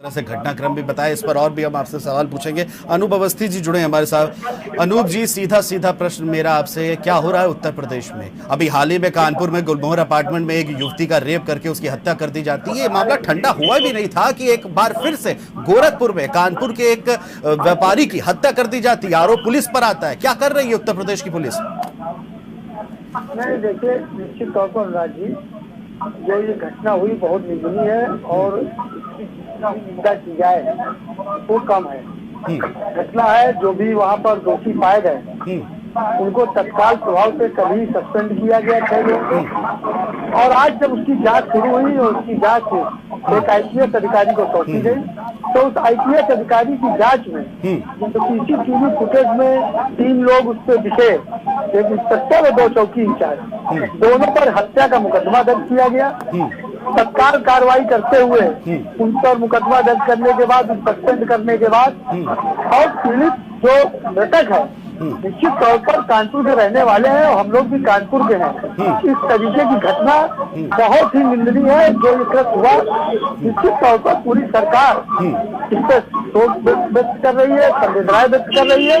से घटनाक्रम भी बताया, इस पर और भी हम आपसे सवाल पूछेंगे। अनूप अवस्थी जी जुड़े हमारे साथ। अनूप जी, सीधा प्रश्न मेरा आपसे, क्या हो रहा है उत्तर प्रदेश में? अभी हाल ही में कानपुर में गुलमोहर अपार्टमेंट में एक युवती का रेप करके उसकी हत्या कर दी जाती है। ये मामला ठंडा हुआ भी नहीं था कि एक बार फिर से गोरखपुर में कानपुर के एक व्यापारी की हत्या कर दी जाती है, आरोप पुलिस पर आता है। क्या कर रही है उत्तर प्रदेश की पुलिस? नहीं, देखिए, निश्चित तौर पर अनुराग जी, जो ये घटना हुई बहुत निंदनीय है और निंदा की जाए वो कम है। घटना है, जो भी वहाँ पर दोषी पाए गए उनको तत्काल प्रभाव से कभी सस्पेंड किया गया 6 लोगों को, और आज जब उसकी जांच शुरू हुई और उसकी जांच एक IPS अधिकारी को सौंपी गई, तो उस IPS अधिकारी की जांच में CCTV फुटेज में 3 लोग उससे दिखे, एक इंस्पेक्टर और 2 चौकी इंचार्ज, दोनों पर हत्या का मुकदमा दर्ज किया गया। तत्काल कार्रवाई करते हुए उन पर मुकदमा दर्ज करने के बाद, सस्पेंड करने के बाद, और पीड़ित जो मृतक है निश्चित तौर पर कानपुर के रहने वाले हैं और हम लोग भी कानपुर के हैं। इस तरीके की घटना बहुत ही निंदनीय है जो एक हुआ। निश्चित तौर पर पूरी सरकार इस पर शोक व्यक्त कर रही है, संवेदनाएं व्यक्त कर रही है,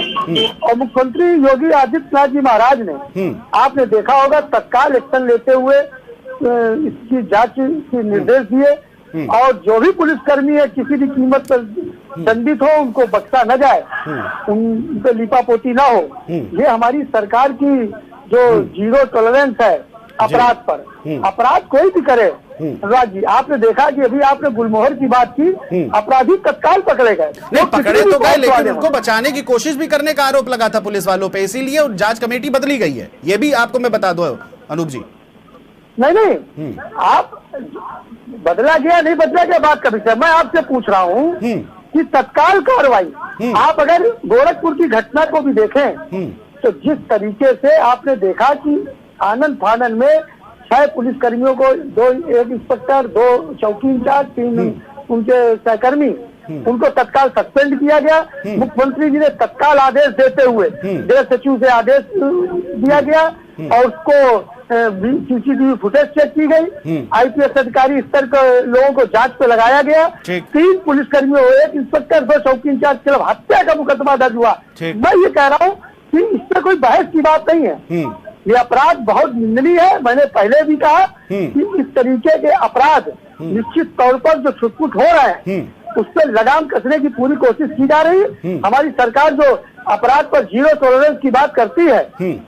और मुख्यमंत्री योगी आदित्यनाथ जी महाराज ने, आपने देखा होगा, तत्काल एक्शन लेते हुए इसकी जांच के निर्देश दिए, और जो भी पुलिसकर्मी है किसी भी कीमत पर दंडित हो उनको बख्शा न जाए, उन पे लिपापोती ना हो। ये हमारी सरकार की जो जीरो टॉलरेंस है अपराध पर। अपराध कोई भी करे अनुराग जी, आपने देखा कि अभी आपने गुलमोहर की बात की, अपराधी तत्काल पकड़े गए, नहीं पकड़े तो गए, लेकिन उनको बचाने की कोशिश भी करने का आरोप लगा था पुलिस वालों पे, इसीलिए जांच कमेटी बदली गई है। ये भी आपको मैं बता दूं अनूप जी। नहीं, आप बदला गया नहीं बदला गया बात का विषय, मैं आपसे पूछ रहा हूँ कि तत्काल कार्रवाई। आप अगर गोरखपुर की घटना को भी देखें तो जिस तरीके से आपने देखा कि आनंद फानन में 6 पुलिसकर्मियों को, एक इंस्पेक्टर, 2 चौकी इंचार्ज, 3 उनके सहकर्मी, उनको तत्काल सस्पेंड किया गया। मुख्यमंत्री जी ने तत्काल आदेश देते हुए गृह सचिव से आदेश दिया गया और उसको CCTV फुटेज चेक की गई। IPS अधिकारी स्तर के लोगों को जांच पे लगाया गया। 3 पुलिसकर्मियों, 1 इंस्पेक्टर, 2 चौकी इंचार्ज के खिलाफ हत्या का मुकदमा दर्ज हुआ। मैं ये कह रहा हूँ कि इसमें कोई बहस की बात नहीं है। ये अपराध बहुत निंदनीय है। मैंने पहले भी कहा कि इस तरीके के अपराध निश्चित तौर पर जो छुटपुट हो रहे हैं उस पर लगाम कसने की पूरी कोशिश की जा रही है। हमारी सरकार जो अपराध पर जीरो टॉलरेंस की बात करती है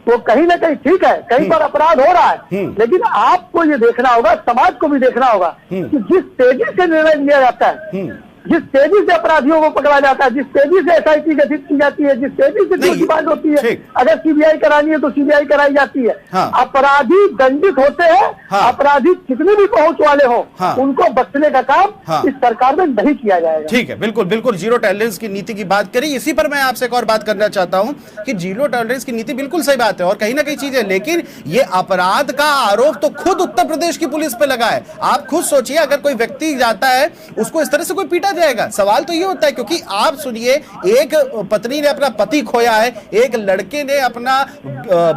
वो कहीं ना कहीं ठीक है, कहीं पर अपराध हो रहा है, लेकिन आपको ये देखना होगा, समाज को भी देखना होगा कि जिस तेजी से निर्णय लिया जाता है, जिस तेजी से अपराधियों को पकड़ा जाता है, जिस तेजी से SIT गठित की जाती है, जिस तेजी से ड्यूटी होती है, अगर CBI करानी है तो CBI कराई जाती है। अपराधी दंडित होते हैं, अपराधी कितने भी पहुंच वाले हो उनको बख्शने का काम इस सरकार में नहीं किया जाएगा। ठीक है, बिल्कुल जीरो टॉलरेंस की नीति की बात करी। इसी पर मैं आपसे एक और बात करना चाहता हूं कि जीरो टॉलरेंस की नीति बिल्कुल सही बात है और कहीं ना कहीं चीज है, लेकिन ये अपराध का आरोप तो खुद उत्तर प्रदेश की पुलिस पे लगा है। आप खुद सोचिए, अगर कोई व्यक्ति जाता है उसको इस तरह से कोई पीटा जाएगा? सवाल तो ये होता है, क्योंकि आप सुनिए, एक पत्नी ने अपना पति खोया है, एक लड़के ने अपना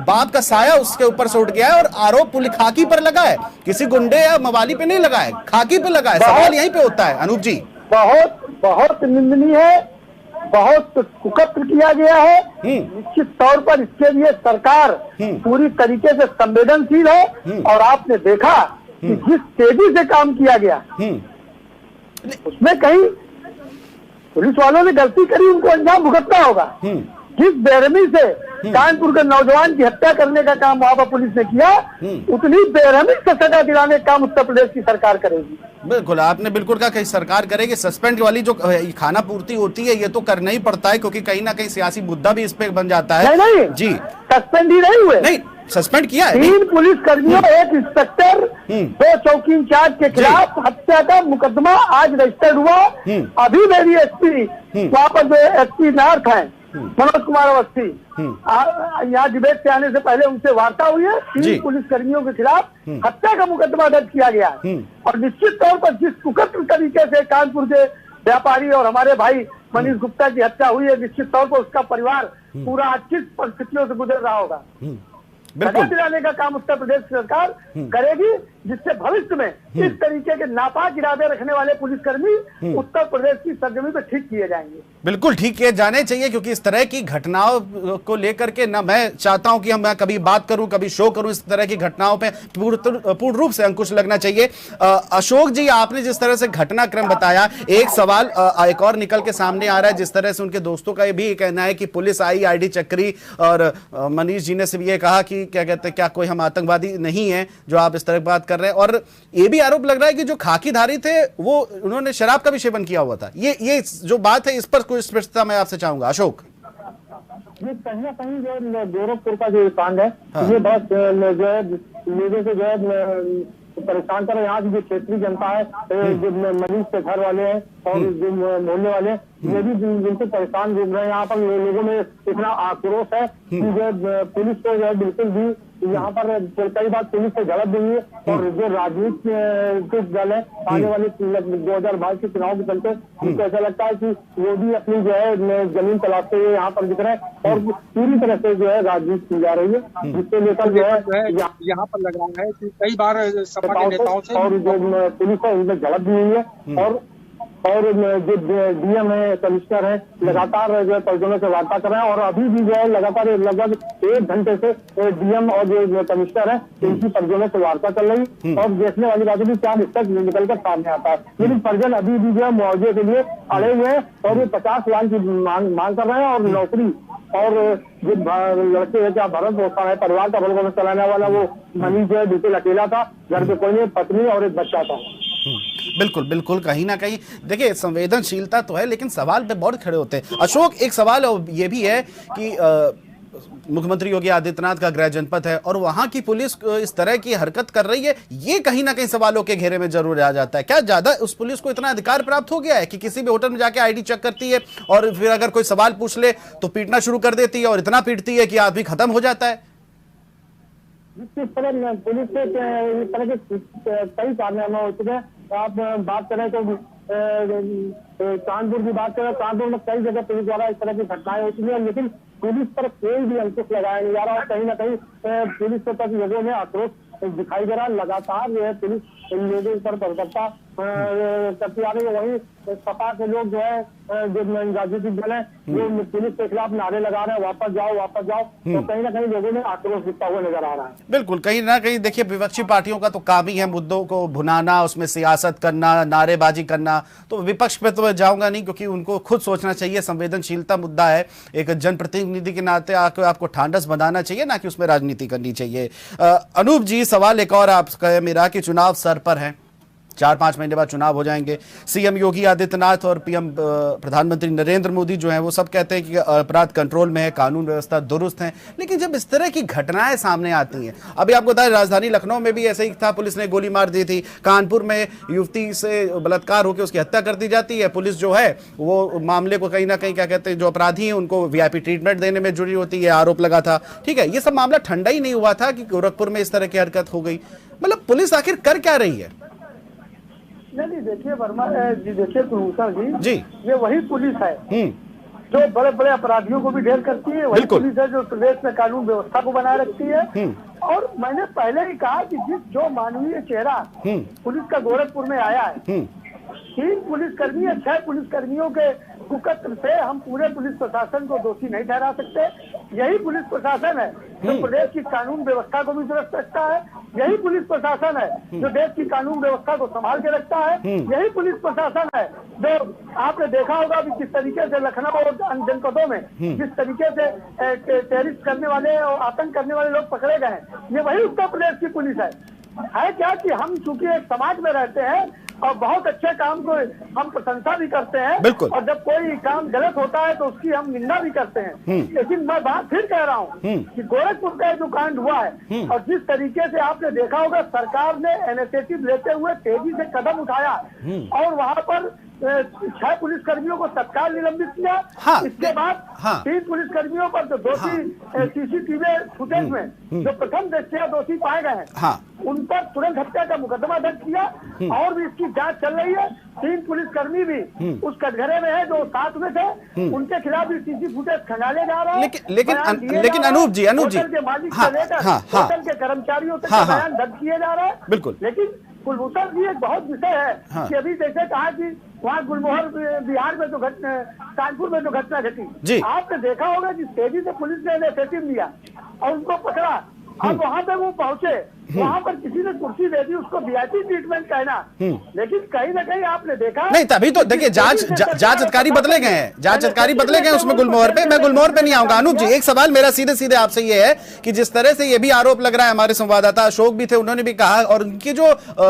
बाप का साया उसके ऊपर से उठ गया है और आरोप पुलिस खाकी पर लगा है, किसी गुंडे या मवाली पे नहीं लगा है, खाकी पे लगा है। सवाल यहीं पे होता है अनूप जी। बहुत निंदनीय है, बहुत कुकत्र किया गया है। निश्चित तौर पर इसके लिए सरकार पूरी तरीके से संवेदनशील है और आपने देखा कि जिस तेजी से काम किया गया उसमें कहीं पुलिस वालों ने गलती करी, उनको अंजाम भुगतना होगा। जिस बेरहमी से कानपुर के नौजवान की हत्या करने का काम वहां पर पुलिस ने किया, उतनी बेरहमी से सजा दिलाने का काम उत्तर प्रदेश की सरकार करेगी। बिल्कुल, आपने बिल्कुल कहा कि सरकार करेगी। सस्पेंड वाली जो खाना पूर्ति होती है ये तो करना ही पड़ता है, क्योंकि कहीं ना कहीं सियासी मुद्दा भी इस पे बन जाता है। नहीं जी, सस्पेंड ही नहीं हुए, नहीं सस्पेंड किया है। 3 पुलिसकर्मियों, 1 इंस्पेक्टर, 2 चौकी इंचार्ज के खिलाफ हत्या का मुकदमा आज रजिस्टर्ड हुआ। अभी मेरी SP वहाँ पर जो SP नॉर्थ है मनोज कुमार अवस्थी, यहाँ डिबेट से आने से पहले उनसे वार्ता हुई है। 3 पुलिसकर्मियों के खिलाफ हत्या का मुकदमा दर्ज किया गया और निश्चित तौर पर जिस कुकत्र तरीके से कानपुर के व्यापारी और हमारे भाई मनीष गुप्ता की हत्या हुई है, निश्चित तौर पर उसका परिवार पूरा अच्छी परिस्थितियों से गुजर रहा होगा। सजा दिलाने का काम उत्तर प्रदेश सरकार करेगी। जिससे भविष्य में इस तरीके के नापाक इरादे रखने वाले पुलिसकर्मी उत्तर प्रदेश की सरजमी पे ठीक किए जाएंगे। बिल्कुल ठीक किए जाने चाहिए, क्योंकि इस तरह की घटनाओं को लेकर के ना मैं चाहता हूं कि मैं कभी बात करूं, कभी शो करूं, इस तरह की घटनाओं पे पूर्ण रूप से अंकुश लगना चाहिए। अशोक जी, आपने जिस तरह से घटनाक्रम बताया, एक सवाल एक और निकल के सामने आ रहा है, जिस तरह से उनके दोस्तों का भी कहना है कि पुलिस आई, आईडी चक्री, और मनीष जी ने सिर्फ ये कहा कि क्या कहते हैं, क्या कोई हम आतंकवादी नहीं है जो आप इस तरह की बात कर रहे हैं। और ये भी आरोप लग रहा है कि जो खाकीधारी थे वो उन्होंने शराब का भी सेवन किया हुआ था। ये जो बात है, इस पर कोई स्पष्टता मैं आपसे चाहूंगा अशोक। ये कहीं ना कहीं जो गोरखपुर का जो कांड है, ये बहुत जो है लोगों से जो है परेशान कर रहे हैं। यहाँ की जो क्षेत्रीय जनता है, जो मरीज के घर वाले हैं और जो मोहल्ले वाले, ये भी जिनको परेशान घूम रहे हैं। यहाँ पर लोगों में इतना आक्रोश है कि जो पुलिस को जो है बिल्कुल भी यहाँ पर कई बार पुलिस से झड़प हुई है। और जो राजनीतिक दल है, आने वाले 2022 के चुनाव के चलते उनको ऐसा लगता है कि वो भी अपनी जो है जमीन तलाशते हुए यहाँ पर दिख रहे हैं और पूरी तरह से जो है राजनीति की जा रही है, जिससे लेकर जो है यहाँ पर लग रहा है कि कई बार सपा के नेताओं से और जो पुलिस है उनमें झड़प भी हुई है। और जो डीएम है, कमिश्नर है, लगातार जो है परिजनों से वार्ता कर रहे हैं। और अभी भी जो है लगातार लगभग 1 घंटे से डीएम और जो कमिश्नर है इनकी परिजनों से वार्ता चल रही। और देखने वाली बात है कि क्या निष्कर्ष निकलकर सामने आता है। लेकिन परिजन अभी भी जो है मुआवजे के लिए अड़े हुए हैं और वो 50 लाख की मांग कर रहे हैं। और नौकरी और जो लड़के है, क्या भरत पोषण है, परिवार का भरण चलाने वाला वो मनीष जो है बिल्कुल अकेला था, घर पे कोई नहीं, पत्नी और एक बच्चा था। बिल्कुल बिल्कुल, कहीं ना कहीं देखिए संवेदनशीलता तो है, लेकिन सवाल पे बहुत खड़े होते हैं। अशोक, एक सवाल ये भी है कि मुख्यमंत्री योगी आदित्यनाथ का गृह जनपद है और वहां की पुलिस इस तरह की हरकत कर रही है, ये कहीं ना कहीं सवालों के घेरे में जरूर आ जाता है। क्या ज्यादा उस पुलिस को इतना अधिकार प्राप्त हो गया है कि किसी भी होटल में जाके आईडी चेक करती है और फिर अगर कोई सवाल पूछ ले तो पीटना शुरू कर देती है, और इतना पीटती है कि आदमी खत्म हो जाता है? जिस तरह पुलिस से इस तरह के कई कारनामे हो चुके हैं। आप बात करें तो कानपुर की बात करें, कानपुर में कई जगह पुलिस द्वारा इस तरह की घटनाएं हो चुकी हैं, लेकिन पुलिस पर कोई भी अंकुश लगाया नहीं जा रहा। और कहीं ना कहीं पुलिस के प्रति लोगों में आक्रोश दिखाई दे रहा है। लगातार जो है पुलिस लोगों पर बर्बरता करती आ रही है। वहीं सपा के लोग जो है, जो राजनीतिक दल है, जो पुलिस के खिलाफ नारे लगा रहे हैं, वापस जाओ वापस जाओ। तो कहीं ना कहीं लोगों में आक्रोश दिखता हुआ नजर आ रहा है। बिल्कुल, कहीं ना कहीं देखिए विपक्षी पार्टियों का तो काम ही है मुद्दों को भुनाना, उसमें सियासत करना, नारेबाजी करना। तो विपक्ष पे तो मैं जाऊंगा नहीं, क्योंकि उनको खुद सोचना चाहिए। संवेदनशीलता मुद्दा है, एक जनप्रतिनिधि के नाते आपको ढांढस बंधाना चाहिए, ना कि उसमें राजनीति करनी चाहिए। अनूप जी, सवाल एक और आपका मेरा कि चुनाव सर पर है, 4-5 महीने बाद चुनाव हो जाएंगे। सीएम योगी आदित्यनाथ और पीएम प्रधानमंत्री नरेंद्र मोदी जो हैं वो सब कहते हैं कि अपराध कंट्रोल में है, कानून व्यवस्था दुरुस्त है। लेकिन जब इस तरह की घटनाएं सामने आती हैं, अभी आपको बताया राजधानी लखनऊ में भी ऐसे ही था, पुलिस ने गोली मार दी थी। कानपुर में युवती से बलात्कार होकर उसकी हत्या कर दी जाती है, पुलिस जो है वो मामले को कहीं ना कहीं क्या कहते हैं, जो अपराधी हैं उनको वीआईपी ट्रीटमेंट देने में जुड़ी होती है, आरोप लगा था। ठीक है, ये सब मामला ठंडा ही नहीं हुआ था कि गोरखपुर में इस तरह की हरकत हो गई। मतलब पुलिस आखिर कर क्या रही है? नहीं, देखिए वर्मा जी, देखिए कुलभूषण जी, ये वही पुलिस है जो बड़े बड़े अपराधियों को भी ढेर करती है। वही पुलिस है जो प्रदेश में कानून व्यवस्था को बनाए रखती है। और मैंने पहले ही कहा कि जो मानवीय चेहरा पुलिस का गोरखपुर में आया है, 3 पुलिसकर्मी या 6 पुलिसकर्मियों के कुकर्म से हम पूरे पुलिस प्रशासन को दोषी नहीं ठहरा सकते। यही पुलिस प्रशासन है जो प्रदेश की कानून व्यवस्था को भी सुरक्षित रखता है। यही पुलिस प्रशासन है जो देश की कानून व्यवस्था को संभाल के रखता है। यही पुलिस प्रशासन है जो आपने देखा होगा कि किस तरीके से लखनऊ और अन्य जनपदों में जिस तरीके से टेररिस्ट करने वाले और आतंक करने वाले लोग पकड़े गए हैं, ये वही उत्तर प्रदेश की पुलिस है। क्या कि हम चूंकि एक समाज में रहते हैं और बहुत अच्छे काम को हम प्रशंसा भी करते हैं, और जब कोई काम गलत होता है तो उसकी हम निंदा भी करते हैं। लेकिन मैं बात फिर कह रहा हूँ कि गोरखपुर का जो कांड हुआ है और जिस तरीके से आपने देखा होगा सरकार ने इनिशिएटिव लेते हुए तेजी से कदम उठाया और वहाँ पर 6 पुलिसकर्मियों को तत्काल निलंबित किया। हाँ, इसके बाद हाँ, 3 पुलिसकर्मियों पर जो दोषी सीसीटीवी फुटेज में जो प्रथम दृष्टया दोषी पाए गए हैं, हाँ, उन पर तुरंत हत्या का मुकदमा दर्ज किया और भी इसकी जांच चल रही है। 3 पुलिसकर्मी भी उस कटघरे में है जो साथ में थे, उनके खिलाफ भी सीसी फुटेज खंगाले जा रहे हैं। लेकिन अनूप जी होटल के मालिक से लेकर होटल के कर्मचारियों तक बयान दर्ज किए जा रहे हैं। बिल्कुल। लेकिन कुलभूषण जी एक बहुत विषय है कि अभी जैसे कहा कि वहाँ गुलमोहर बिहार में जो घटना, कानपुर में जो घटना घटी, आपने देखा होगा जिस तेजी से पुलिस ने इनिशिएटिव लिया और उनको पकड़ा। अब वहाँ पे वो पहुंचे, वहाँ पर किसी ने कुर्सी दे दी, उसको वीआईपी ट्रीटमेंट कहना। लेकिन कहीं ना कहीं आपने देखा नहीं, तभी तो देखिए जांच अधिकारी बदले गए हैं, जांच अधिकारी बदले गए उसमें गुलमोहर पे। मैं गुलमोहर पे नहीं आऊंगा। अनूप जी, एक सवाल मेरा सीधे सीधे आपसे ये है कि जिस तरह से ये भी आरोप लग रहा है, हमारे संवाददाता अशोक भी थे, उन्होंने भी कहा, और उनके जो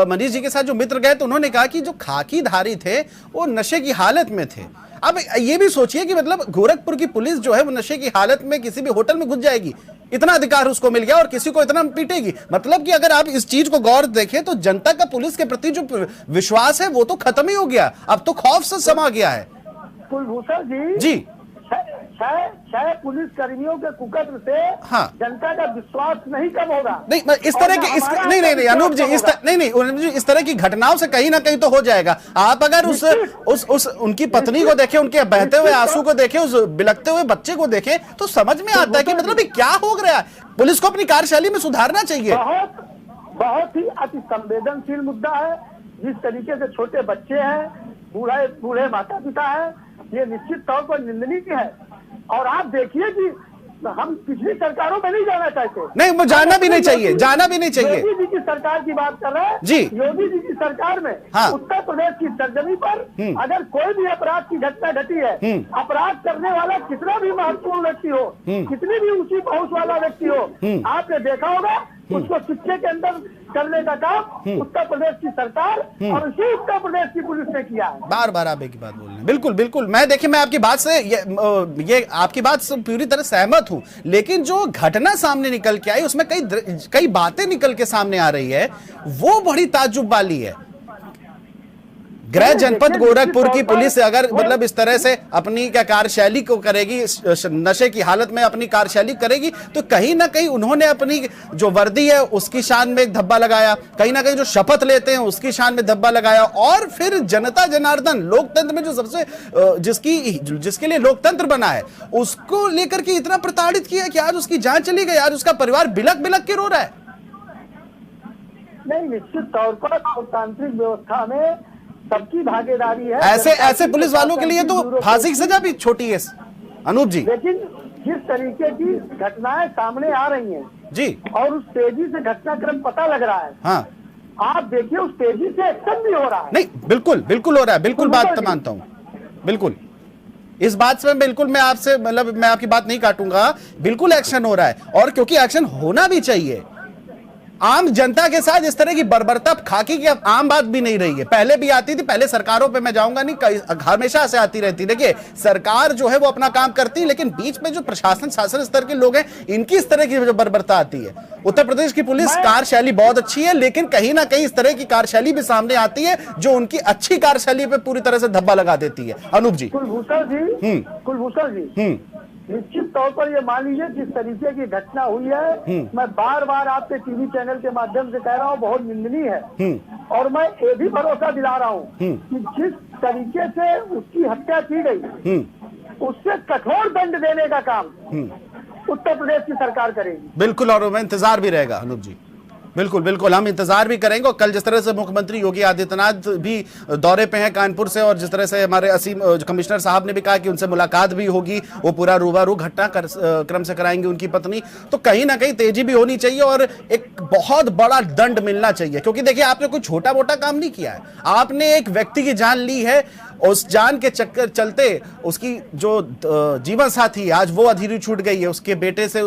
मनीष जी के साथ जो मित्र गए तो उन्होंने कहा कि जो खाकीधारी थे वो नशे की हालत में थे। अब ये भी सोचिए कि मतलब गोरखपुर की पुलिस जो है वो नशे की हालत में किसी भी होटल में घुस जाएगी, इतना अधिकार उसको मिल गया और किसी को इतना पीटेगी। मतलब कि अगर आप इस चीज को गौर देखें तो जनता का पुलिस के प्रति जो विश्वास है वो तो खत्म ही हो गया, अब तो खौफ से समा गया है। कुलभूषण जी, जी, 6 पुलिस कर्मियों के कुकर्म से हाँ, जनता का विश्वास नहीं कम होगा। नहीं, इस तरह के नहीं अनूप जी, इस तरह की घटनाओं से कहीं ना कहीं तो हो जाएगा। आप अगर उस उनकी पत्नी को देखें, उनके बहते हुए आंसू को देखें, उस बिलखते हुए बच्चे को देखें, तो समझ में आता है कि मतलब ये क्या हो रहा है। पुलिस को अपनी कार्यशैली में सुधारना चाहिए। बहुत ही अति संवेदनशील मुद्दा है। जिस तरीके से छोटे बच्चे हैं, बूढ़े माता पिता है, ये निश्चित तौर पर निंदनीय है। और आप देखिए कि हम पिछली सरकारों में नहीं जाना चाहते। नहीं, वो जाना भी नहीं चाहिए, जाना भी नहीं चाहिए। योगी जी की सरकार की बात कर रहे हैं जी। योगी जी की सरकार में उत्तर प्रदेश की सरजमी पर अगर कोई भी अपराध की घटना घटी है, अपराध करने वाला कितना भी महत्वपूर्ण व्यक्ति हो, कितनी भी ऊंची पहुंच वाला व्यक्ति हो, आपने देखा होगा उसको शिक्षे के अंदर करने का काम उत्तर प्रदेश की सरकार और इसी उत्तर प्रदेश की पुलिस ने किया है। बार बार आप एक बात बोल रहे हैं। बिल्कुल बिल्कुल, मैं देखिए, मैं आपकी बात से ये आपकी बात से पूरी तरह सहमत हूं, लेकिन जो घटना सामने निकल के आई उसमें कई बातें निकल के सामने आ रही है, वो बड़ी ताज्जुब वाली है। गृह जनपद गोरखपुर की पुलिस अगर मतलब इस तरह से अपनी क्या कार्यशैली को करेगी, नशे की हालत में अपनी कार्यशैली करेगी, तो कहीं ना कहीं उन्होंने अपनी जो वर्दी है उसकी शान में एक धब्बा लगाया, कहीं ना कहीं जो शपथ लेते हैं उसकी शान में धब्बा लगाया, और फिर जनता जनार्दन लोकतंत्र में जो सबसे जिसके लिए लोकतंत्र बना है उसको लेकर के इतना प्रताड़ित किया कि आज उसकी जान चली गई, आज उसका परिवार बिलक बिलक के रो रहा है। नहीं, निश्चित तौर पर लोकतांत्रिक व्यवस्था में सबकी भागीदारी है। ऐसे पुलिस वालों के लिए तो फांसी की सजा भी छोटी है अनूप जी। लेकिन जिस तरीके की घटनाएं सामने आ रही हैं जी, और उस तेजी से घटनाक्रम पता लग रहा है, हाँ, आप देखिए उस तेजी से एक्शन भी हो रहा है। नहीं, बिल्कुल बिल्कुल हो रहा है, बिल्कुल बात मानता हूँ, बिल्कुल इस बात से बिल्कुल मैं आपसे मतलब मैं आपकी बात नहीं काटूंगा, बिल्कुल एक्शन हो रहा है, और क्योंकि एक्शन होना भी चाहिए। आम जनता के साथ इस तरह की बर्बरता खाकी की अब आम बात भी नहीं रही है, पहले भी आती थी, पहले सरकारों पे मैं जाऊंगा नहीं, हमेशा से आती रहती। देखिए, सरकार जो है वो अपना काम करती है, लेकिन बीच में जो प्रशासन शासन स्तर के लोग हैं इनकी इस तरह की जो बर्बरता आती है। उत्तर प्रदेश की पुलिस कार्यशैली बहुत अच्छी है, लेकिन कहीं ना कहीं इस तरह की कार्यशैली भी सामने आती है जो उनकी अच्छी कार्यशैली पे पूरी तरह से धब्बा लगा देती है। अनूप जी, कुलभूषण जी, निश्चित तौर पर ये मान लीजिए जिस तरीके की घटना हुई है, मैं बार बार आपके टीवी चैनल के माध्यम से कह रहा हूँ, बहुत निंदनीय है। और मैं ये भी भरोसा दिला रहा हूँ कि जिस तरीके से उसकी हत्या की गई उससे कठोर दंड देने का काम उत्तर प्रदेश की सरकार करेगी। बिल्कुल, और मैं इंतजार भी रहेगा अनूप जी, बिल्कुल बिल्कुल हम इंतजार भी करेंगे। और कल जिस तरह से मुख्यमंत्री योगी आदित्यनाथ भी दौरे पे हैं कानपुर से, और जिस तरह से हमारे असीम कमिश्नर साहब ने भी कहा कि उनसे मुलाकात भी होगी, वो पूरा रूबरू घटना क्रम से कराएंगे उनकी पत्नी, तो कहीं ना कहीं तेजी भी होनी चाहिए और एक बहुत बड़ा दंड मिलना चाहिए। क्योंकि देखिए, आपने कोई छोटा मोटा काम नहीं किया है, आपने एक व्यक्ति की जान ली है, उस जान के चक्कर चलते उसकी जो जीवन साथी आज वो अधीरी छूट गई है, उसके बेटे से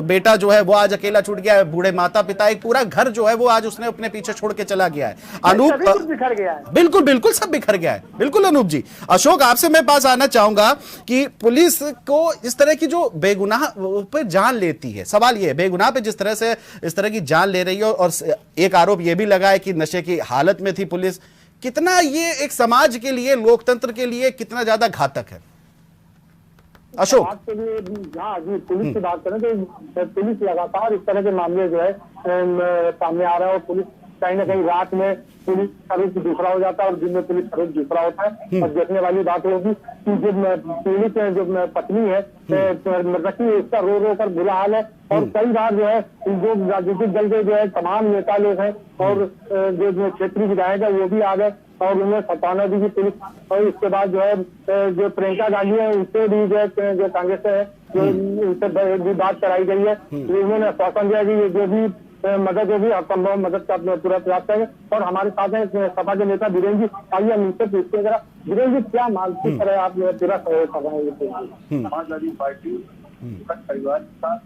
बेटा जो है वो आज अकेला छूट गया है, बूढ़े माता पिता, एक पूरा घर जो है वो आज उसने अपने पीछे छोड़ के चला गया है। अनूप, बिखर गया है, बिल्कुल बिल्कुल सब बिखर गया है, बिल्कुल अनूप जी। अशोक, आपसे मैं पास आना चाहूंगा कि पुलिस को इस तरह की जो बेगुनाह पे जान लेती है, सवाल ये है बेगुनाह पे जिस तरह से इस तरह की जान ले रही है, और एक आरोप ये भी लगा है कि नशे की हालत में थी पुलिस, कितना ये एक समाज के लिए, लोकतंत्र के लिए कितना ज्यादा घातक है? अशोक, बात के लिए हाँ जी, पुलिस की बात करें तो पुलिस लगातार इस तरह के मामले जो है सामने आ रहा है, और पुलिस कहीं ना कहीं रात में पुलिस का रूप दूसरा हो जाता है और दिन में पुलिस का रूप दूसरा होता है। और देखने वाली बात होगी कि जो पीड़ित जो पत्नी है मृतकी, उसका रो रो कर बुरा हाल है। और कई बार जो है जो राजनीतिक दल के जो है तमाम नेता लोग हैं और जो क्षेत्रीय विधायक है वो भी आ गए और उन्हें सताना भी की पुलिस। और इसके बाद जो है जो प्रियंका गांधी है उससे भी जो कांग्रेस है जो उनसे भी बात कराई गई है, उन्होंने आश्वासन दिया कि जो भी मदद होगी संभव मदद का पूरा प्रयास करेंगे। और हमारे साथ है सपा के नेता वीरेंद्र जी, आइए हम इनसे पूछते हैं जरा। वीरेंद्र जी, क्या मानसिक तरह आप पूरा सहयोग कर रहे हैं? समाजवादी पार्टी परिवार के साथ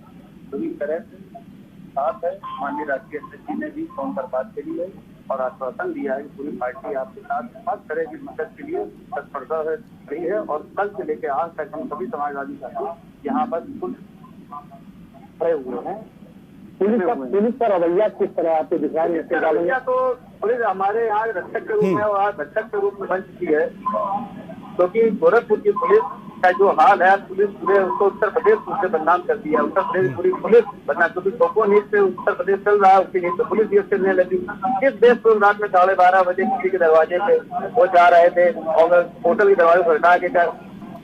पूरी तरह से साथ है। माननीय राष्ट्रीय अध्यक्ष जी ने भी फोन पर बात करी है और आश्वासन दिया है कि पूरी पार्टी आपके साथ हर तरह की मदद के लिए तत्परता रही है। और कल से लेकर आज तक हम सभी समाजवादी पार्टी यहाँ पर खड़े हुए हैं। पुलिस का रवैया किस तरह आपको दिख रहा है? रवैया तो पुलिस हमारे यहाँ रक्षक के रूप में और आज रक्षक के रूप में बन चुकी है, क्योंकि गोरखपुर की पुलिस का जो हाल है, पुलिस पूरे उसको उत्तर प्रदेश से बदनाम कर दिया। उत्तर प्रदेश पूरी पुलिस बदनाम, क्योंकि टोको नीति से उत्तर प्रदेश चल रहा है, उसकी नीति तो पुलिस ये चलने लगी। किस देश को रात में 12:30 बजे किसी के दरवाजे पे वो जा रहे थे और होटल के दरवाजे पर हटा के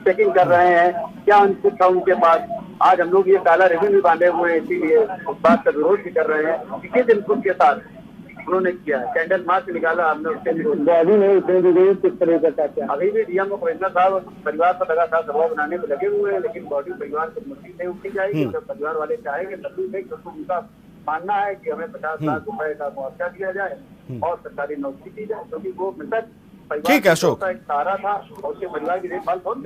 चेकिंग कर रहे हैं, क्या उनको था उनके पास? आज हम लोग ये काला रिबन भी बांधे हुए हैं, इसीलिए उस बात का विरोध भी कर रहे हैं। किस इनपुट के साथ उन्होंने किया, कैंडल मार्च निकाला हमने, उसके विरोध किस तरह का? अभी भी डीएम कमिश्नर साहब परिवार पर लगातार दबाव बनाने में लगे हुए हैं, लेकिन बॉडी परिवार को मुश्किल नहीं उठी जाएगी। जब परिवार वाले चाहेंगे तभी नहीं, क्योंकि उनका मानना है कि हमें 50 लाख रुपए का मुआवजा दिया जाए और सरकारी नौकरी दी जाए, क्योंकि वो मृतक ठीक है अशोक, एक तारा था और उसके परिवार की देखभाल बहुत।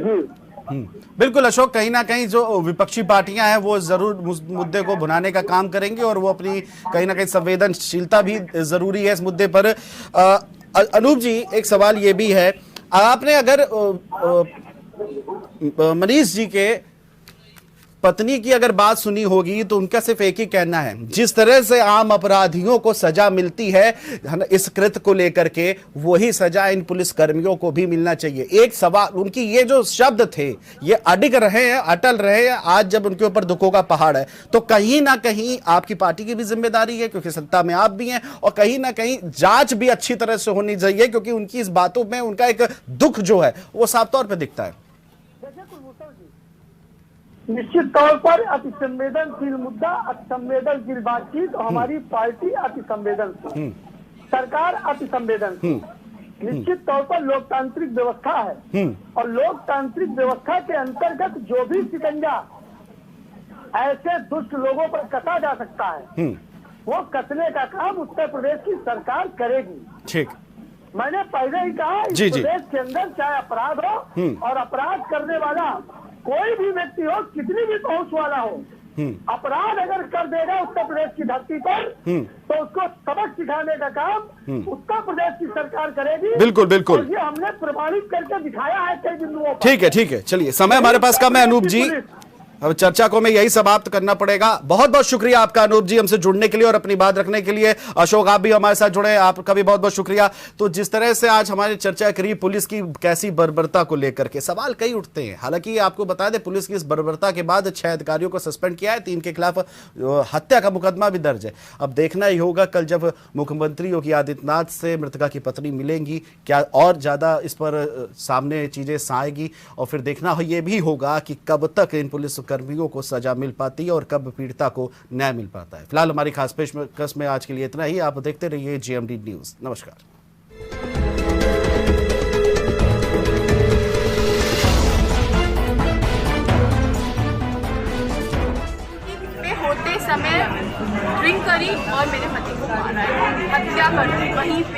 बिल्कुल अशोक, कहीं ना कहीं जो विपक्षी पार्टियां हैं वो जरूर मुद्दे को भुनाने का काम करेंगे और वो अपनी कहीं ना कहीं संवेदनशीलता भी जरूरी है इस मुद्दे पर। अनूप जी, एक सवाल ये भी है, आपने अगर मनीष जी के पत्नी की अगर बात सुनी होगी तो उनका सिर्फ एक ही कहना है, जिस तरह से आम अपराधियों को सजा मिलती है इस कृत्य को लेकर के, वही सजा इन पुलिस कर्मियों को भी मिलना चाहिए। एक सवाल, उनकी ये जो शब्द थे ये अडिग रहे हैं, अटल रहे हैं। आज जब उनके ऊपर दुखों का पहाड़ है तो कहीं ना कहीं आपकी पार्टी की भी जिम्मेदारी है, क्योंकि सत्ता में आप भी हैं, और कहीं ना कहीं जांच भी अच्छी तरह से होनी चाहिए, क्योंकि उनकी इस बातों में उनका एक दुख जो है वो साफ तौर पर दिखता है। निश्चित तौर पर अति संवेदनशील मुद्दा, अति संवेदनशील बातचीत, और हमारी पार्टी अति संवेदनशील, सरकार अति संवेदनशील। निश्चित तौर पर लोकतांत्रिक व्यवस्था है और लोकतांत्रिक व्यवस्था के अंतर्गत जो भी शिकंजा ऐसे दुष्ट लोगों पर कसा जा सकता है वो कसने का काम उत्तर प्रदेश की सरकार करेगी। ठीक, मैंने पहले ही कहा, इस प्रदेश के अंदर चाहे अपराध हो और अपराध करने वाला कोई भी व्यक्ति हो, कितनी भी पहुंच वाला हो, अपराध अगर कर देगा उत्तर प्रदेश की धरती पर तो उसको सबक सिखाने का काम उत्तर प्रदेश की सरकार करेगी। बिल्कुल बिल्कुल, और ये हमने प्रमाणित करके दिखाया है कई बिंदुओं पर। ठीक है, चलिए, समय हमारे पास कम है अनूप जी, अब चर्चा को हमें यही समाप्त करना पड़ेगा। बहुत बहुत शुक्रिया आपका अनूप जी, हमसे जुड़ने के लिए और अपनी बात रखने के लिए। अशोक, आप भी हमारे साथ जुड़े, आपका भी बहुत बहुत शुक्रिया। तो जिस तरह से आज हमारी चर्चा करी पुलिस की कैसी बर्बरता को लेकर के, सवाल कई उठते हैं। हालांकि आपको बता दें, पुलिस की इस बर्बरता के बाद 6 अधिकारियों को सस्पेंड किया है, 3 के खिलाफ हत्या का मुकदमा भी दर्ज है। अब देखना ही होगा कल जब मुख्यमंत्री योगी आदित्यनाथ से मृतका की पत्नी मिलेंगी, क्या और ज्यादा इस पर सामने चीजें आएगी, और फिर देखना ये भी होगा कि कब तक इन पुलिस कर्मियों को सजा मिल पाती है और कब पीड़िता को न्याय मिल पाता है। फिलहाल हमारी खास पेशकश में आज के लिए इतना ही। आप देखते रहिए GMD न्यूज। नमस्कार। होते समय ड्रिंक करी और मेरे पति को मारा है, हत्या कर दी वहीं पे।